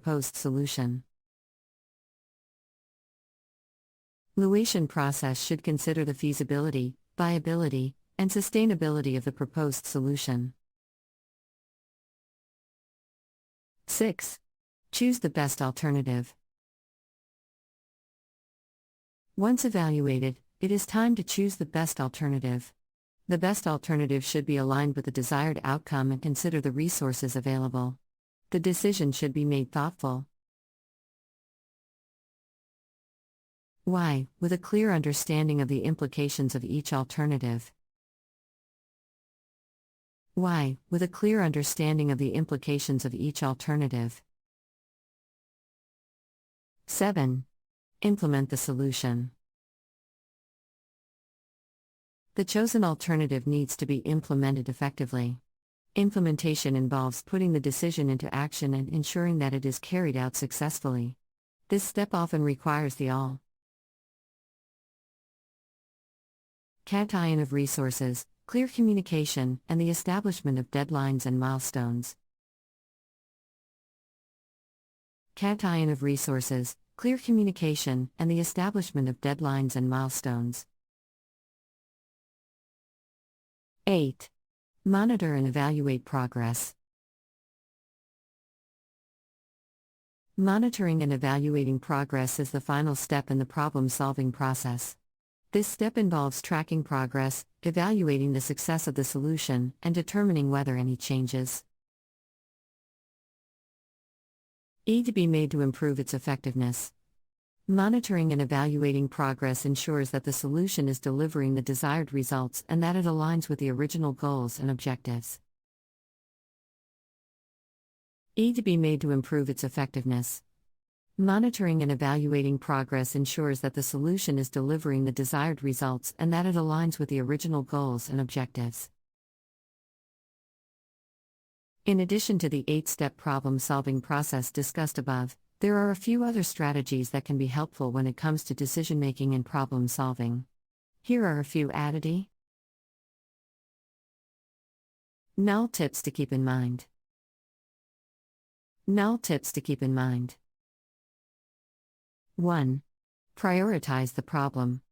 proposed solution. Evaluation process should consider the feasibility, viability, and sustainability of the proposed solution. 6. Choose the best alternative. Once evaluated, it is time to choose the best alternative. The best alternative should be aligned with the desired outcome and consider the resources available. The decision should be made thoughtful. Why? With a clear understanding of the implications of each alternative. Why? With a clear understanding of the implications of each alternative. 7. Implement the solution. The chosen alternative needs to be implemented effectively. Implementation involves putting the decision into action and ensuring that it is carried out successfully. This step often requires the all-cation of resources, clear communication, and the establishment of deadlines and milestones. Cation of resources, clear communication, and the establishment of deadlines and milestones. 8. Monitor and evaluate progress. Monitoring and evaluating progress is the final step in the problem-solving process. This step involves tracking progress, evaluating the success of the solution, and determining whether any changes need to be made to improve its effectiveness. Monitoring and evaluating progress ensures that the solution is delivering the desired results and that it aligns with the original goals and objectives. Need to be made to improve its effectiveness. Monitoring and evaluating progress ensures that the solution is delivering the desired results and that it aligns with the original goals and objectives. In addition to the 8-step problem-solving process discussed above, there are a few other strategies that can be helpful when it comes to decision-making and problem-solving. Here are a few added null tips to keep in mind. Null tips to keep in mind. 1. Prioritize the problem.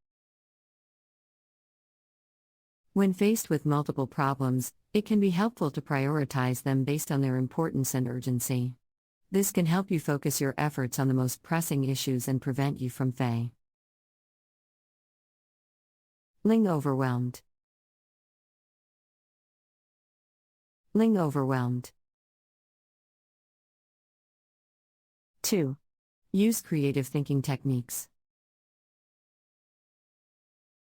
When faced with multiple problems, it can be helpful to prioritize them based on their importance and urgency. This can help you focus your efforts on the most pressing issues and prevent you from feeling overwhelmed. 2. Use creative thinking techniques.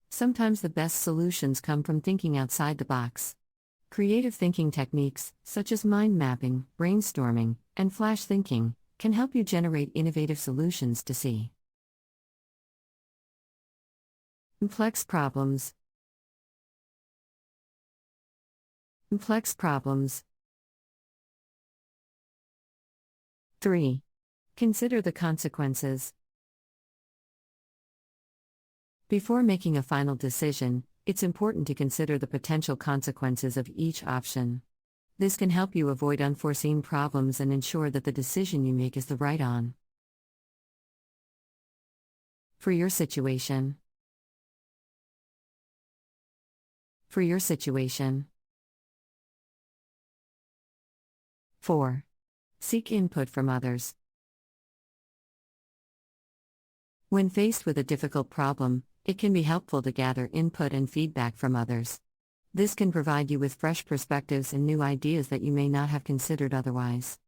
Sometimes the best solutions come from thinking outside the box. Creative thinking techniques, such as mind mapping, brainstorming, and flash thinking, can help you generate innovative solutions to see complex problems. 3. Consider the consequences. Before making a final decision, it's important to consider the potential consequences of each option. This can help you avoid unforeseen problems and ensure that the decision you make is the right one for your situation. 4. Seek input from others. When faced with a difficult problem, it can be helpful to gather input and feedback from others. This can provide you with fresh perspectives and new ideas that you may not have considered otherwise.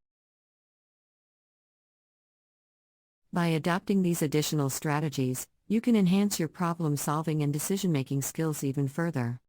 By adopting these additional strategies, you can enhance your problem-solving and decision-making skills even further.